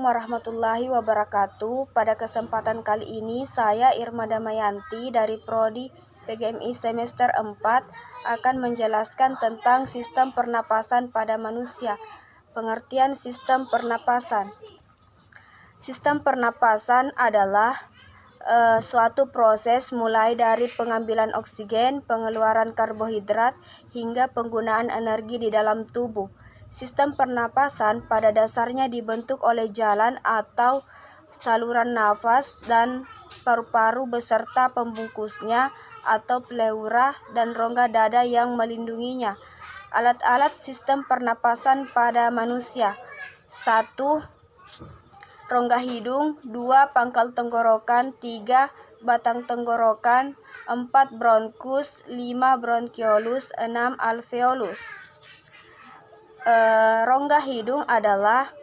warahmatullahi wabarakatuh. Pada kesempatan kali ini saya Irma Damayanti dari Prodi PGMI semester 4 akan menjelaskan tentang sistem pernapasan pada manusia. Pengertian sistem pernapasan. Sistem pernapasan adalah suatu proses mulai dari pengambilan oksigen, pengeluaran karbohidrat, hingga penggunaan energi di dalam tubuh. Sistem pernapasan pada dasarnya dibentuk oleh jalan atau saluran nafas dan paru-paru beserta pembungkusnya atau pleura dan rongga dada yang melindunginya. Alat-alat sistem pernapasan pada manusia. 1. Rongga hidung, 2. Pangkal tenggorokan, 3. Batang tenggorokan, 4. Bronkus, 5. Bronkiolus, 6. Alveolus. Rongga hidung adalah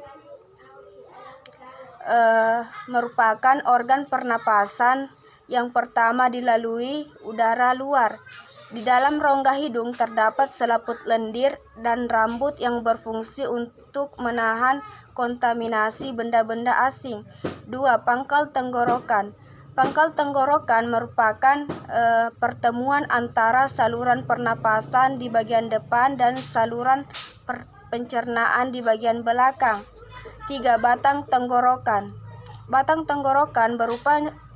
merupakan organ pernapasan yang pertama dilalui udara luar. Di dalam rongga hidung terdapat selaput lendir dan rambut yang berfungsi untuk menahan kontaminasi benda-benda asing. 2. Pangkal tenggorokan. Pangkal tenggorokan merupakan pertemuan antara saluran pernapasan di bagian depan dan saluran pencernaan di bagian belakang. 3. Batang tenggorokan. Batang tenggorokan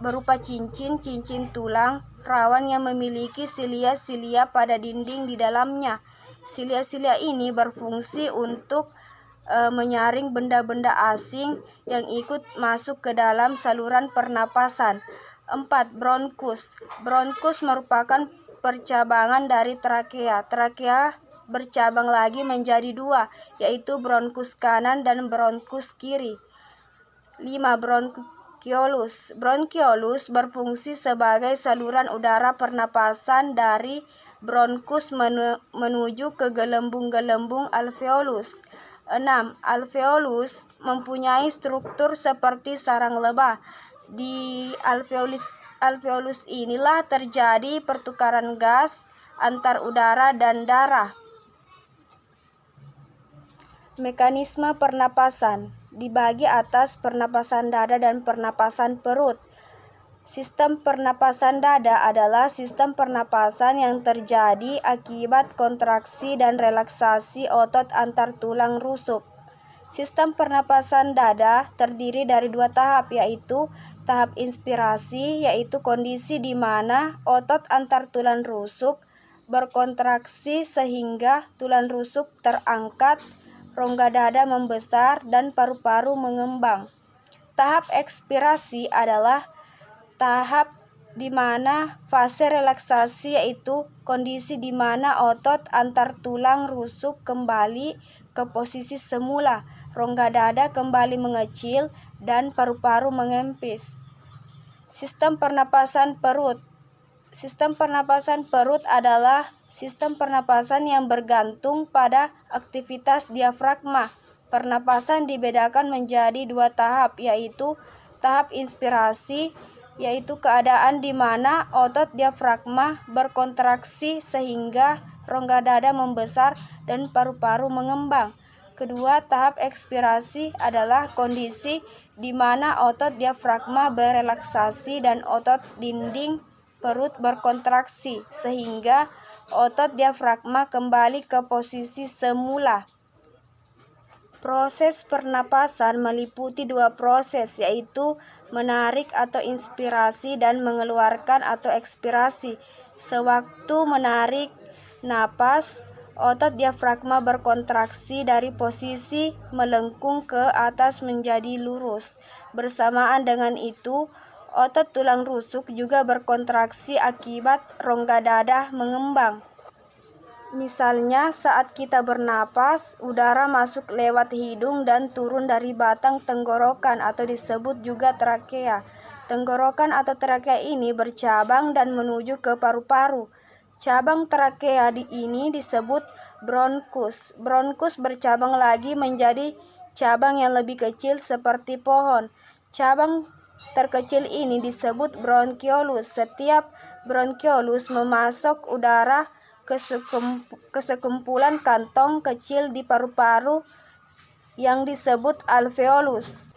berupa cincin tulang rawan yang memiliki silia-silia pada dinding di dalamnya. Silia-silia ini berfungsi untuk menyaring benda-benda asing yang ikut masuk ke dalam saluran pernapasan. 4. Bronkus. Bronkus merupakan percabangan dari trakea. Trakea bercabang lagi menjadi 2, yaitu bronkus kanan dan bronkus kiri. 5. Bronkiolus. Bronkiolus berfungsi sebagai saluran udara pernapasan dari bronkus menuju ke gelembung-gelembung alveolus. 6. Alveolus mempunyai struktur seperti sarang lebah. Di alveolus inilah terjadi pertukaran gas antar udara dan darah. Mekanisme pernapasan dibagi atas pernapasan dada dan pernapasan perut. Sistem pernapasan dada adalah sistem pernapasan yang terjadi akibat kontraksi dan relaksasi otot antar tulang rusuk. Sistem pernapasan dada terdiri dari 2 tahap, yaitu tahap inspirasi, yaitu kondisi di mana otot antar tulang rusuk berkontraksi sehingga tulang rusuk terangkat, rongga dada membesar, dan paru-paru mengembang. Tahap ekspirasi adalah tahap di mana fase relaksasi, yaitu kondisi di mana otot antar tulang rusuk kembali ke posisi semula, rongga dada kembali mengecil, dan paru-paru mengempis. Sistem pernapasan perut. Sistem pernapasan perut adalah sistem pernapasan yang bergantung pada aktivitas diafragma. Pernapasan dibedakan menjadi 2 tahap, yaitu tahap inspirasi, yaitu keadaan di mana otot diafragma berkontraksi sehingga rongga dada membesar dan paru-paru mengembang. Kedua, tahap ekspirasi adalah kondisi di mana otot diafragma berelaksasi dan otot dinding perut berkontraksi sehingga otot diafragma kembali ke posisi semula. Proses pernapasan meliputi 2 proses, yaitu menarik atau inspirasi dan mengeluarkan atau ekspirasi. Sewaktu menarik napas, otot diafragma berkontraksi dari posisi melengkung ke atas menjadi lurus. Bersamaan dengan itu, otot tulang rusuk juga berkontraksi akibat rongga dada mengembang. Misalnya saat kita bernapas, udara masuk lewat hidung dan turun dari batang tenggorokan atau disebut juga trakea. Tenggorokan atau trakea ini bercabang dan menuju ke paru-paru. Cabang trakea ini disebut bronkus. Bronkus bercabang lagi menjadi cabang yang lebih kecil seperti pohon. Cabang terkecil ini disebut bronkiolus. Setiap bronkiolus memasok udara ke sekumpulan kantong kecil di paru-paru yang disebut alveolus.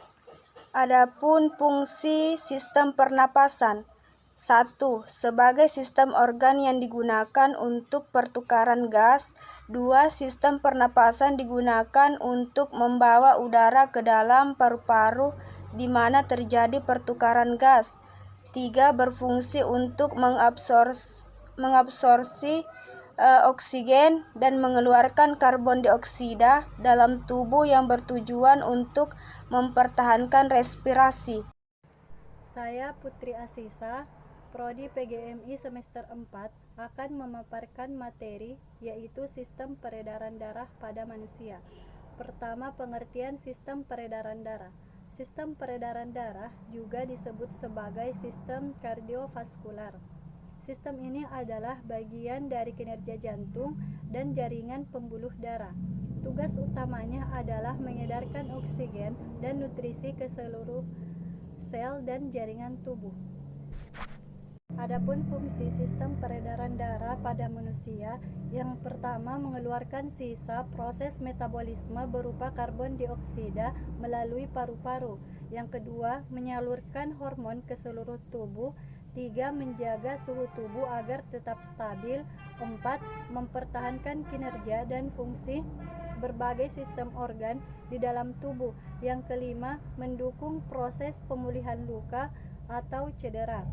Adapun fungsi sistem pernapasan. 1. Sebagai sistem organ yang digunakan untuk pertukaran gas. 2. Sistem pernapasan digunakan untuk membawa udara ke dalam paru-paru di mana terjadi pertukaran gas. 3. Berfungsi untuk mengabsorpsi oksigen dan mengeluarkan karbon dioksida dalam tubuh yang bertujuan untuk mempertahankan respirasi. Saya Putri Asisa, Prodi PGMI semester 4, akan memaparkan materi yaitu sistem peredaran darah pada manusia. Pertama, pengertian sistem peredaran darah. Sistem peredaran darah juga disebut sebagai sistem kardiovaskular. Sistem ini adalah bagian dari kinerja jantung dan jaringan pembuluh darah. Tugas utamanya adalah mengedarkan oksigen dan nutrisi ke seluruh sel dan jaringan tubuh. Adapun fungsi sistem peredaran darah pada manusia, yang pertama mengeluarkan sisa proses metabolisme berupa karbon dioksida melalui paru-paru. Yang kedua, menyalurkan hormon ke seluruh tubuh. 3. Menjaga suhu tubuh agar tetap stabil. 4. Mempertahankan kinerja dan fungsi berbagai sistem organ di dalam tubuh. Yang kelima, mendukung proses pemulihan luka atau cedera.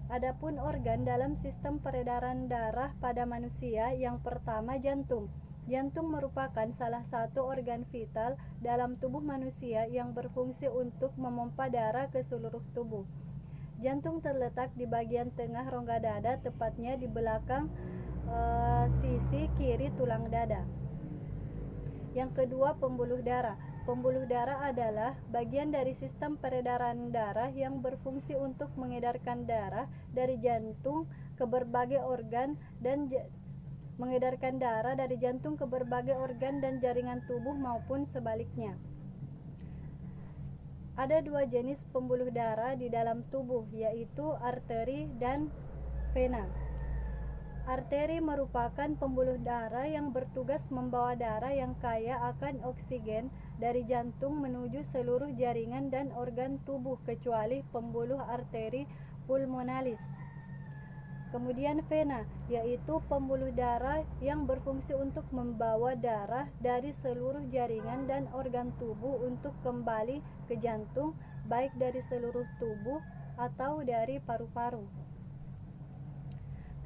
Adapun organ dalam sistem peredaran darah pada manusia, yang pertama jantung. Jantung merupakan salah satu organ vital dalam tubuh manusia yang berfungsi untuk memompa darah ke seluruh tubuh. Jantung terletak di bagian tengah rongga dada, tepatnya di belakang sisi kiri tulang dada. Yang kedua, pembuluh darah. Pembuluh darah adalah bagian dari sistem peredaran darah yang berfungsi untuk mengedarkan darah dari jantung ke berbagai organ dan mengedarkan darah dari jantung ke berbagai organ dan jaringan tubuh maupun sebaliknya. Ada dua jenis pembuluh darah di dalam tubuh, yaitu arteri dan vena. Arteri merupakan pembuluh darah yang bertugas membawa darah yang kaya akan oksigen dari jantung menuju seluruh jaringan dan organ tubuh kecuali pembuluh arteri pulmonalis. Kemudian vena, yaitu pembuluh darah yang berfungsi untuk membawa darah dari seluruh jaringan dan organ tubuh untuk kembali ke jantung, baik dari seluruh tubuh atau dari paru-paru.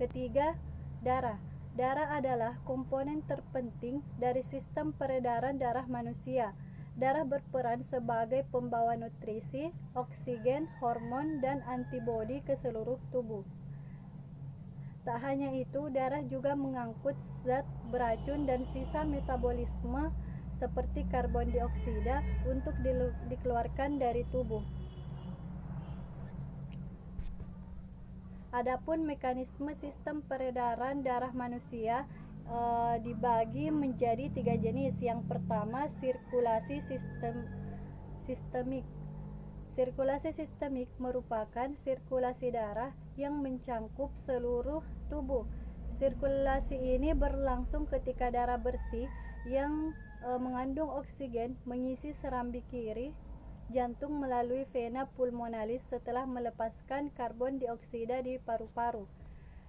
Ketiga, darah. Darah adalah komponen terpenting dari sistem peredaran darah manusia. Darah berperan sebagai pembawa nutrisi, oksigen, hormon, dan antibodi ke seluruh tubuh. Tak hanya itu, darah juga mengangkut zat beracun dan sisa metabolisme seperti karbon dioksida untuk dikeluarkan dari tubuh. Adapun mekanisme sistem peredaran darah manusia dibagi menjadi 3 jenis. Yang pertama, sirkulasi sistemik. Sirkulasi sistemik merupakan sirkulasi darah yang mencangkup seluruh tubuh. Sirkulasi ini berlangsung ketika darah bersih yang mengandung oksigen mengisi serambi kiri jantung melalui vena pulmonalis setelah melepaskan karbon dioksida di paru-paru.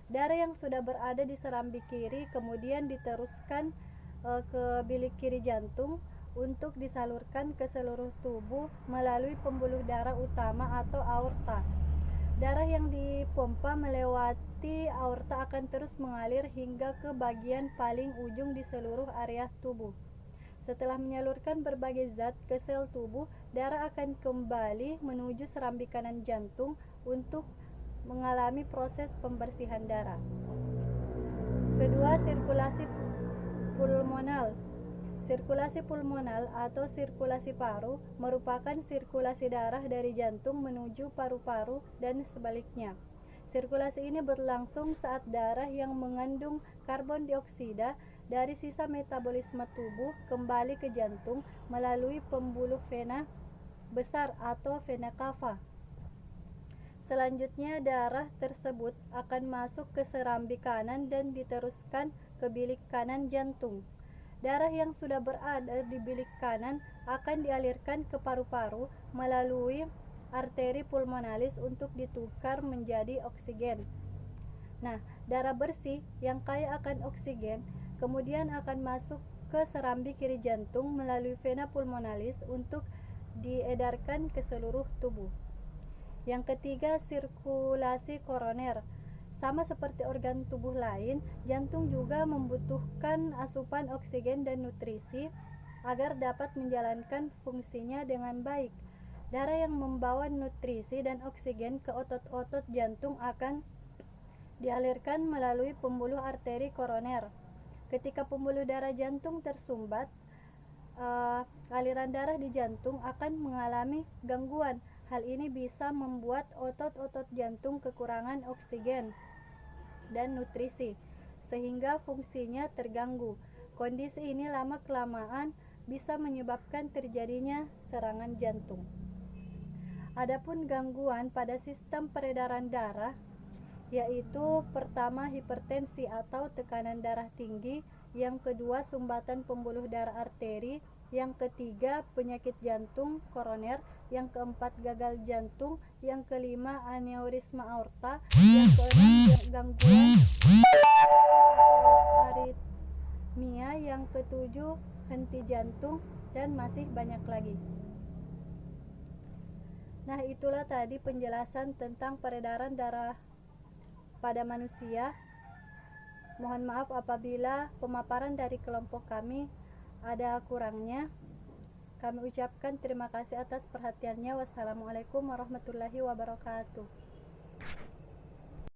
Darah yang sudah berada di serambi kiri kemudian diteruskan ke bilik kiri jantung untuk disalurkan ke seluruh tubuh melalui pembuluh darah utama atau aorta. Darah yang dipompa melewati aorta akan terus mengalir hingga ke bagian paling ujung di seluruh area tubuh. Setelah menyalurkan berbagai zat ke sel tubuh, darah akan kembali menuju serambi kanan jantung untuk mengalami proses pembersihan darah. Kedua, sirkulasi pulmonal. Sirkulasi pulmonal atau sirkulasi paru merupakan sirkulasi darah dari jantung menuju paru-paru dan sebaliknya. Sirkulasi ini berlangsung saat darah yang mengandung karbon dioksida dari sisa metabolisme tubuh kembali ke jantung melalui pembuluh vena besar atau vena cava. Selanjutnya, darah tersebut akan masuk ke serambi kanan dan diteruskan ke bilik kanan jantung. Darah yang sudah berada di bilik kanan akan dialirkan ke paru-paru melalui arteri pulmonalis untuk ditukar menjadi oksigen. Nah, darah bersih yang kaya akan oksigen kemudian akan masuk ke serambi kiri jantung melalui vena pulmonalis untuk diedarkan ke seluruh tubuh. Yang ketiga, sirkulasi koroner. Sama seperti organ tubuh lain, jantung juga membutuhkan asupan oksigen dan nutrisi agar dapat menjalankan fungsinya dengan baik. Darah yang membawa nutrisi dan oksigen ke otot-otot jantung akan dialirkan melalui pembuluh arteri koroner. Ketika pembuluh darah jantung tersumbat, aliran darah di jantung akan mengalami gangguan. Hal ini bisa membuat otot-otot jantung kekurangan oksigen dan nutrisi, sehingga fungsinya terganggu. Kondisi ini lama-kelamaan bisa menyebabkan terjadinya serangan jantung. Adapun gangguan pada sistem peredaran darah, yaitu pertama hipertensi atau tekanan darah tinggi, yang kedua sumbatan pembuluh darah arteri, yang ketiga penyakit jantung koroner, yang keempat gagal jantung, yang kelima aneurisma aorta, yang keenam gangguan aritmia, yang ketujuh henti jantung, dan masih banyak lagi. Nah, itulah tadi penjelasan tentang peredaran darah pada manusia. Mohon maaf apabila pemaparan dari kelompok kami ada kurangnya. Kami ucapkan terima kasih atas perhatiannya. Wassalamualaikum warahmatullahi wabarakatuh.